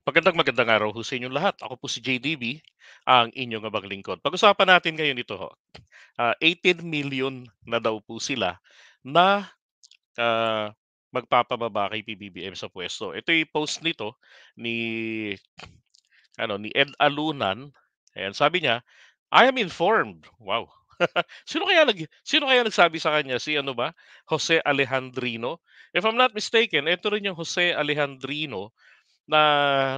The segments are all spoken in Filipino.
Magandang araw ho sa inyong lahat. Ako po si JDB, ang inyong abang lingkod. Pag-usapan natin ngayon ito ho, 18 million na daw po sila na magpapababa kay PBBM sa pwesto. Ito yung post nito ni ni Ed Alunan. Ayan, sabi niya, I am informed. Wow. Sino kaya nagsabi sa kanya? Si ano ba? Jose Alejandrino. If I'm not mistaken, ito rin yung Jose Alejandrino na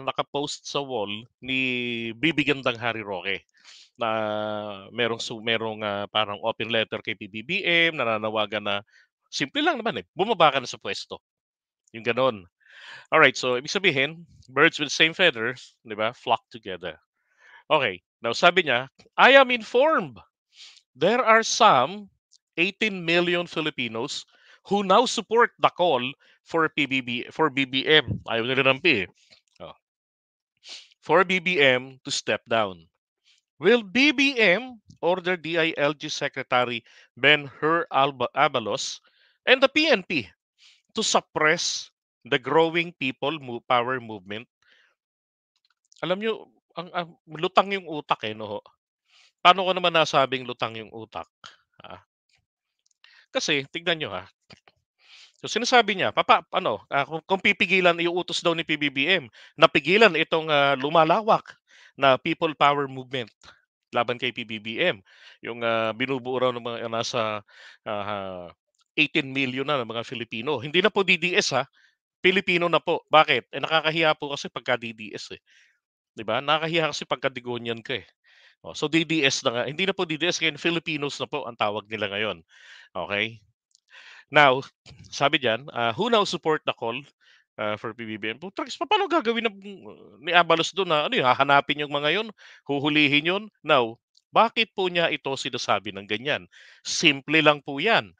naka-post sa wall ni Bibi Gandang Harry Roque na merong parang open letter kay PBBM, nananawagan na simple lang naman bumaba ka na sa pwesto. Yung gano'n. Alright, so ibig sabihin, birds with same feathers, 'di ba, flock together. Okay, now sabi niya, I am informed there are some 18 million Filipinos who now support the call for BBM. Ayaw nila ng P, eh. Oh, for BBM to step down. Will BBM order DILG Secretary Ben-Hur Abalos and the PNP to suppress the growing power movement? Alam nyo, lutang yung utak no? Paano ko naman nasabing lutang yung utak? Ah, Kasi, tignan nyo ha. So sinasabi niya, kung pipigilan, iuutos daw ni PBBM, napigilan itong lumalawak na people power movement laban kay PBBM. Yung binubuo raw ng mga nasa ah, 18 million na ng mga Filipino. Hindi na po DDS ha, Pilipino na po. Bakit? Nakakahiya po kasi pagka DDS eh. 'Di ba? Nakakahiya kasi pagka Digonian ka eh. So DDS na nga. Hindi na po DDS, ngayon Filipinos na po ang tawag nila ngayon. Okay? Now, sabi diyan, who now support the call for PBBM? Putang paano gagawin ni Abalos doon na ano yun, hahanapin yung mga yun, huhulihin yun? Now, bakit po niya ito sinasabi ng ganyan? Simple lang po yan.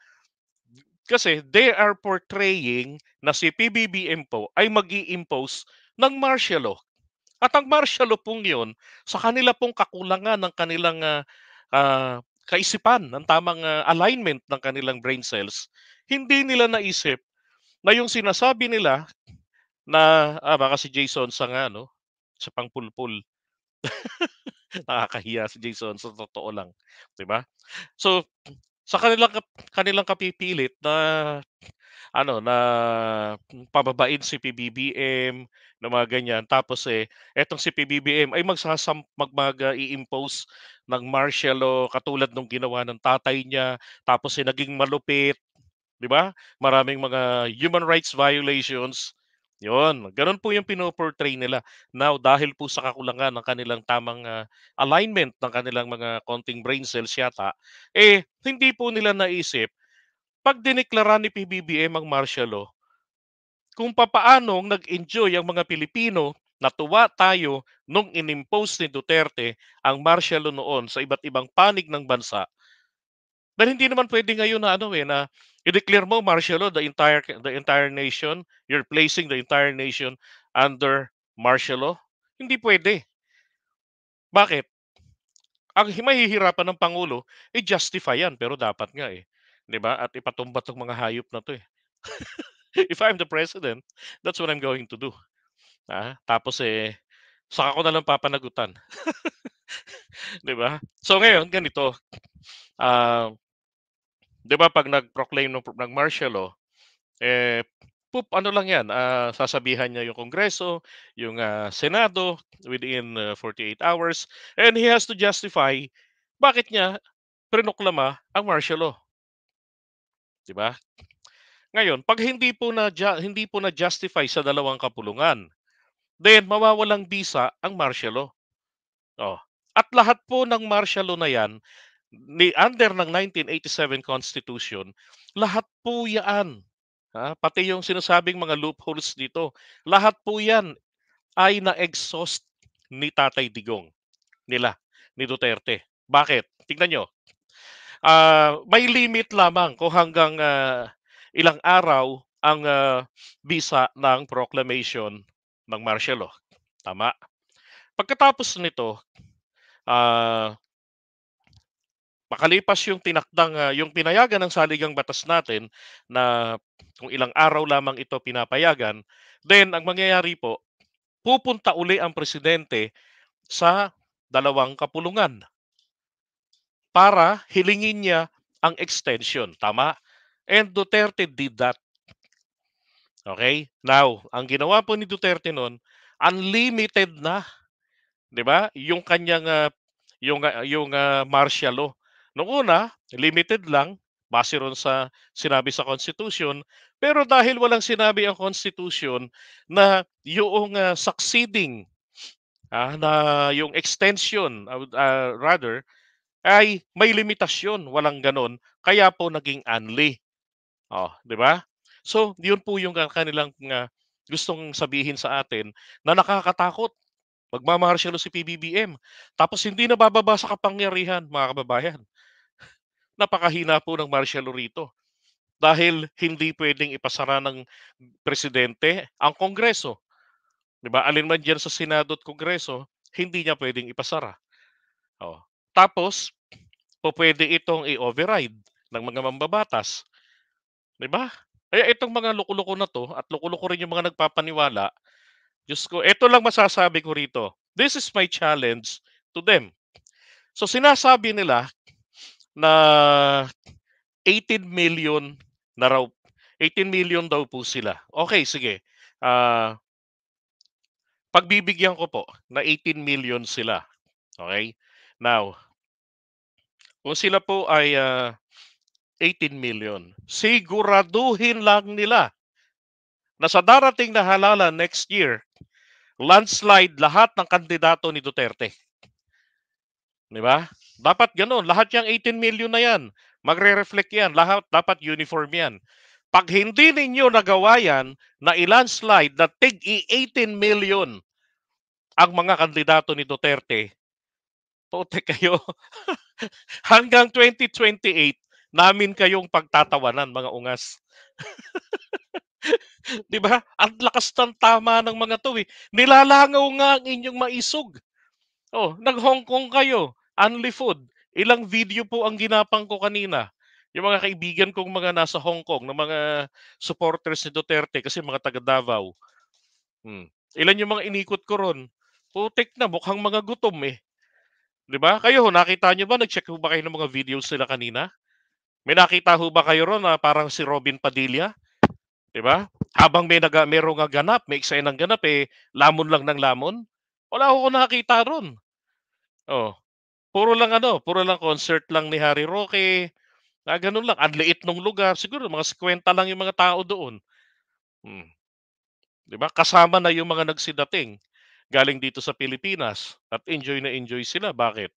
Kasi they are portraying na si PBBM po ay mag impose ng martial law. At ang martial law pong yun, sa kanila pong kakulangan ng kanilang kaisipan, ng tamang alignment ng kanilang brain cells, hindi nila naisip na yung sinasabi nila na, baka si Jason sa nga, no? Sa pangpulpul. Nakakahiya si Jason sa totoo lang, 'di ba? So, sa kanilang kapipilit na na pababain si PBBM na mga ganyan. Tapos etong si PBBM ay i-impose ng martial law katulad nung ginawa ng tatay niya. Tapos naging malupit, 'di ba? Maraming mga human rights violations. Yon, ganun po yung pinoportray nila. Now, dahil po sa kakulangan ng kanilang tamang alignment ng kanilang mga konting brain cells yata, hindi po nila naisip, pag dineklara ni PBBM ang martial law, kung papaanong nag-enjoy ang mga Pilipino, natuwa tayo nung inimpose ni Duterte ang martial law noon sa iba't ibang panig ng bansa. Dahil hindi naman pwede ngayon na na i-declare mo martial law the entire nation, you're placing the entire nation under martial law. Hindi pwede. Bakit? Ang mahihirapan ng pangulo justify yan, pero dapat nga 'di ba? At ipatumba 'tong mga hayop na 'to eh. If I'm the president, that's what I'm going to do. Tapos saka ko na lang papanagutan, 'di ba? So ngayon ganito, ah, 'di ba 'pag nag-proclaim ng martial law, eh, ano lang 'yan, sasabihan niya yung Kongreso, yung Senado within 48 hours, and he has to justify bakit niya prinoklama ang martial law, 'di ba? Ngayon, 'pag hindi po na-justify sa dalawang kapulungan, then mawawalang bisa ang martial law. Oh, at lahat po ng martial law na 'yan, under ng 1987 Constitution, lahat po 'yan, pati yung sinasabing mga loopholes dito, lahat po 'yan ay na-exhaust ni Tatay Digong, ni Duterte. Bakit? Tignan niyo, may limit lamang kung hanggang ilang araw ang bisa ng proclamation ng martial law, tama? Pagkatapos nito, ah makalipas yung pinayagan ng saligang batas natin na kung ilang araw lamang ito pinapayagan, then ang mangyayari po, pupunta uli ang presidente sa dalawang kapulungan para hilingin niya ang extension, tama? And Duterte did that, okay? Now, ang ginawa po ni Duterte no'n, unlimited na, 'di ba? Yung martial law. Nung una, limited lang base ron sa sinabi sa Constitution, pero dahil walang sinabi ang Constitution na yung succeeding, na yung extension, rather, ay may limitasyon, walang gano'n, kaya po naging unli. Oh, 'di ba? So, 'yun po yung kanilang gustong sabihin sa atin na nakakatakot. Magma-martial law si PBBM, tapos hindi nabababa sa kapangyarihan, mga kababayan. Napakahina po ng martial law rito dahil hindi puwedeng ipasara ng presidente ang Kongreso, 'di ba? Alin man diyan sa Senado at Kongreso, hindi niya puwedeng ipasara. Oh, tapos pupuwede itong i-override ng mga mambabatas, 'di ba? Kaya itong mga loko-loko na 'to at loko-loko rin yung mga nagpapaniwala, Diyos ko, eto lang masasabi ko rito, this is my challenge to them. So sinasabi nila na 18 million na raw, 18 million daw po sila. Okay, sige, ah, pagbibigyan ko po na 18 million sila, okay. Now, kung sila po ay 18 million, siguraduhin lang nila na sa darating na halalan next year, landslide lahat ng kandidato ni Duterte. 'Di ba? Dapat gano'n, lahat yang 18 million na 'yan, magre-reflect 'yan, lahat dapat uniform 'yan. 'Pag hindi ninyo nagawa 'yan, na i-landslide na tig-i-18 million ang mga kandidato ni Duterte, putek kayo, hanggang 2028 namin kayong pagtatawanan, mga ungas. 'Di ba? Ang lakas ng tama ng mga 'to, eh. Nilalangaw nga ang inyong maisog. Oh, nag-Hong Kong kayo, only food. Ilang video po ang ginapang ko kanina. Yung mga kaibigan kong mga nasa Hong Kong na mga supporters ni Duterte kasi mga taga Davao. Ilan yung mga inikot ko ron. Putik na, mukhang mga gutom eh. 'Di ba? Kayo ho, nakita nyo ba, nag-check ho ba kayo ng mga videos nila kanina? May nakita ho ba kayo ron na parang si Robin Padilla? 'Di ba? Habang merong nga ganap, may eksena ng ganap eh, lamon lang ng lamon. Wala ako nakita ron. Oh, puro lang concert lang ni Harry Roque, gano'n lang. Ang liit nung lugar, siguro mga 50 lang yung mga tao doon. Hmm, 'Di ba? Kasama na yung mga nagsidating galing dito sa Pilipinas at enjoy na enjoy sila. Bakit?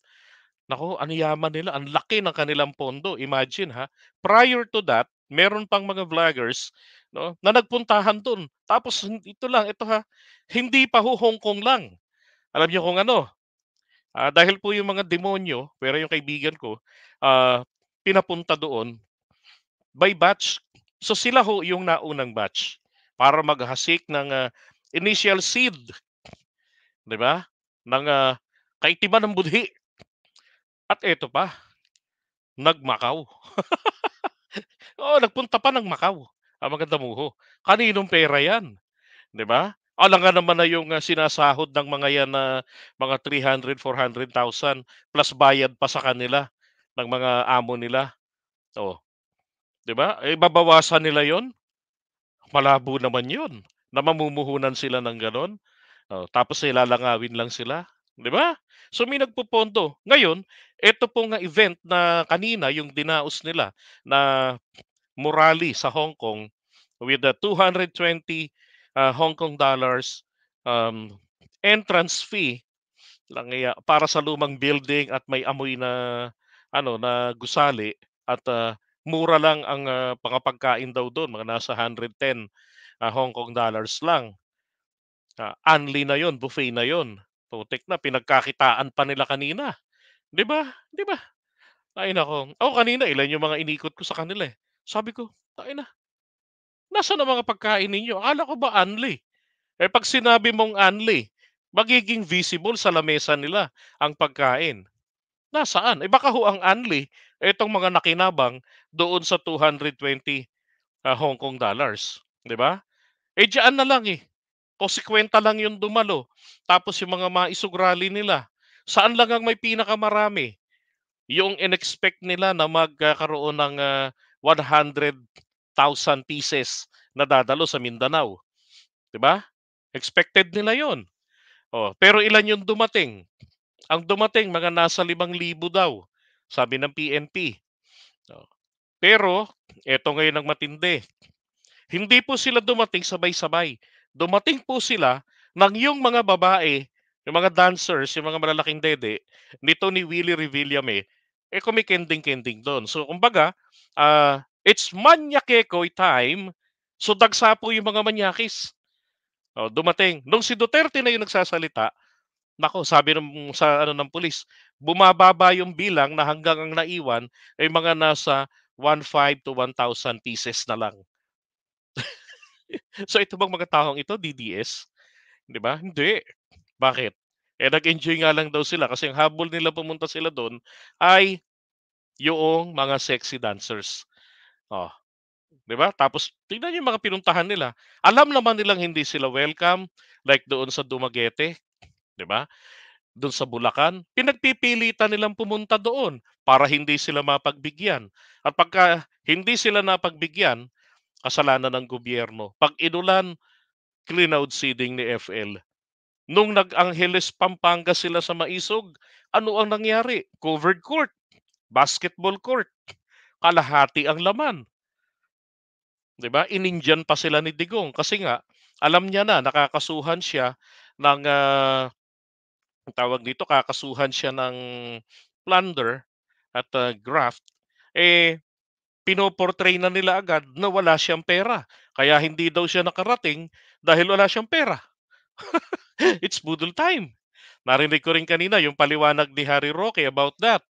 Naku, ang yaman nila, ang laki ng kanilang pondo. Imagine ha, prior to that, meron pang mga vloggers, 'no, na nagpuntahan dun. Tapos ito lang, ito ha, hindi pa ho Hong Kong lang. Alam niyo kung ano? Dahil po yung mga demonyo, pero yung kaibigan ko, pinapunta doon by batch. So sila ho yung naunang batch para maghasik ng initial seed, 'di ba? Ng kaitiban ng budhi. At eto pa, nag-Macau. Oo, nagpunta pa ng Macau ang mga damuho. Kaninong pera 'yan, 'di ba? Alangan naman na yung sinasahod ng mga 'yan na mga 300,000, 400,000 plus bayad pa sa kanila ng mga amo nila. Oh, 'di ba? Eh, babawasan nila 'yon? Malabo naman 'yon, na mamumuhunan sila ng gano'n. Oh, tapos nilalangawin lang sila, 'di ba? So, may nagpopondo. Ngayon, eto pong event na kanina yung dinaos nila na Murali sa Hong Kong with the 220 Hong Kong dollars um, entrance fee lang, para sa lumang building at may amoy na ano, na gusali at mura lang ang mga pagkain daw do'n, mga nasa 110 Hong Kong dollars lang. Unli na 'yon, buffet na 'yon. Putik na, pinagkakitaan pa nila kanina, 'di ba? 'Di ba? Ay naku, ako kanina ilan yung mga inikot ko sa kanila, eh. Sabi ko, "Tangina, nasaan ang mga pagkain ninyo? Akala ko ba unli?" Eh, 'pag sinabi mong unli, magiging visible sa lamesa nila ang pagkain. Nasaan? Eh, baka ho ang unli, itong mga nakinabang doon sa 220 Hong Kong dollars, 'di ba? Eh, diyaan na lang, eh. o 50 lang yung dumalo, tapos yung mga maisog rally nila, saan lang ang may pinakamarami? Yung in-expect nila na magkakaroon ng, 100,000 pieces na dadalo sa Mindanao, 'di ba? Expected nila yon. Oh, pero ilan yung dumating? Ang dumating mga nasa 5,000 daw, sabi ng PNP. Oh, pero eto ngayon ang matindi, hindi po sila dumating sabay-sabay. Dumating po sila ng yung mga babae, yung mga dancers, yung mga malalaking dede nito ni Willie Revillame, kumikending-kending dun. So kumbaga, it's Manyakekoy time, so dagsa po yung mga manyakis. Oh, dumating. Nung si Duterte na yung nagsasalita, naku, sabi sa ano ng pulis, bumababa yung bilang na hanggang ang naiwan ay mga nasa 1,500 to 1,000 pieces na lang. So ito bang mga taong ito DDS, 'di ba? Hindi. Bakit? Nag-enjoy nga lang daw sila kasi ang habol nila pumunta sila do'n ay yoong mga sexy dancers. Oh, 'di ba? Tapos tignan yung mga pinuntahan nila. Alam naman nilang hindi sila welcome like doon sa Dumaguete, 'di ba? Do'n sa Bulacan, pinagpipilitan nilang pumunta doon para hindi sila mapagbigyan. At pagka hindi sila napagbigyan, kasalanan ng gobyerno. 'Pag inulan, cloud seeding ni FL. Nung nag-Angeles, Pampanga sila sa Maisog, ano ang nangyari? Covered court, basketball court, kalahati ang laman, 'di ba? Inindiyan pa sila ni Digong kasi nga alam niya na nakakasuhan siya ng, ang tawag dito, kakasuhan siya ng plunder at, graft, pino-portray na nila agad na wala siyang pera. Kaya hindi daw siya nakarating dahil wala siyang pera. It's budol time. Narinig ko rin kanina yung paliwanag ni Harry Roque about that.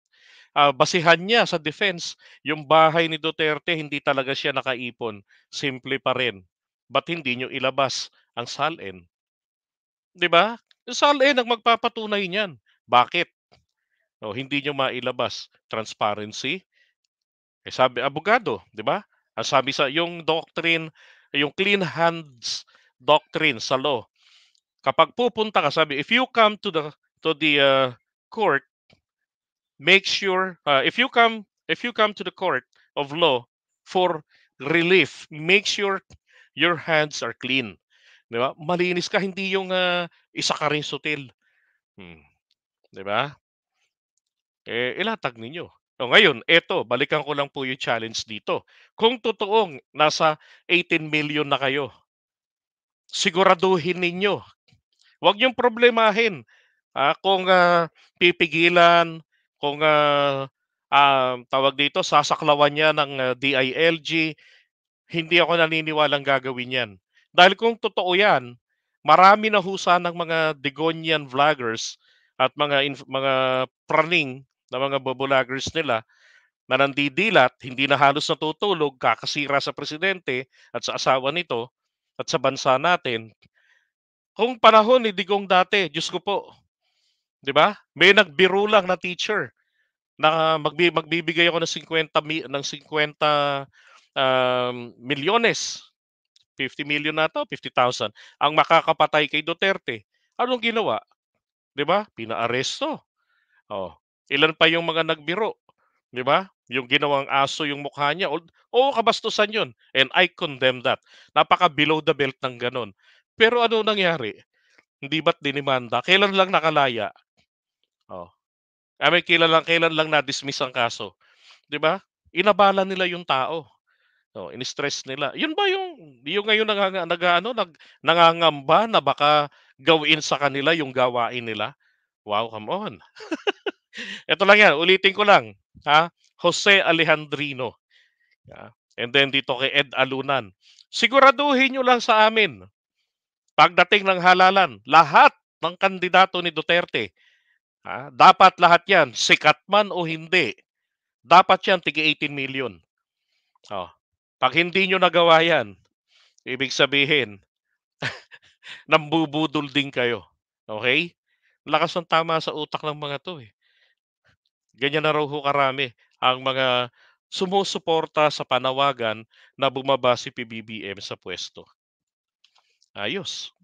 Basihan niya sa defense, yung bahay ni Duterte hindi talaga siya nakaipon, simple pa rin. Ba't hindi niyo ilabas ang SALN, 'di ba? Yung SALN ang magpapatunay niyan. Bakit? Oh, hindi niyo mailabas, transparency. Sabi abogado, 'di ba? Ang sabi sa yung doctrine, yung clean hands doctrine sa law, kapag pupunta ka sabi, if you come to the court, make sure, if you come to the court of law for relief, make sure your hands are clean, 'di ba? Malinis ka, hindi yung, isa ka ring sutil, 'di ba? Ilatag ninyo. O ngayon, eto balikan ko lang po yung challenge dito. Kung totoong nasa 18 million na kayo, siguraduhin ninyo, 'wag niyong problemahin, kung, pipigilan, kung, tawag dito, sasaklawan niya ng, DILG, hindi ako naniniwalang gagawin 'yan. Dahil kung totoo 'yan, marami na ho sanang mga Digonian vloggers at mga praning na mga vloggers nila na nandidilat, hindi na halos natutulog, kakasira sa presidente at sa asawa nito at sa bansa natin. Kung panahon ni Digong dati, Diyos ko po, 'di ba? May nagbiro lang na teacher na magbibigay ako ng 50 milyones, 50 million na 'to, 50,000 ang makakapatay kay Duterte. Anong ginawa, 'di ba? Pinaaresto. Oh, ilan pa yung mga nagbiro, 'di ba? Yung ginawang aso yung mukha niya, oo, kabastusan yun and I condemn that. Napaka below the belt ng gano'n. Pero ano nangyari? Hindi ba't dinimanda? Kailan lang nakalaya? Oh, kailan lang na-dismiss ang kaso, 'di ba? Inabala nila yung tao. Oh, ini-stress nila. Yun ba yung ngayon nangangamba na baka gawin sa kanila yung gawain nila? Wow, come on. Ito lang yan, ulitin ko lang, Jose Alejandrino, and then dito kay Ed Alunan. Siguraduhin niyo lang sa amin, pagdating ng halalan, lahat ng kandidato ni Duterte, dapat lahat yan, sikat man o hindi, dapat yan tig-18 million. Oh, 'pag hindi niyo nagawa yan, ibig sabihin nambubudol din kayo, okey? Lakas ng tama sa utak ng mga 'to, eh. Ganyan na raw ho karami ang mga sumusuporta sa panawagan na bumaba si PBBM sa puwesto. Ayos.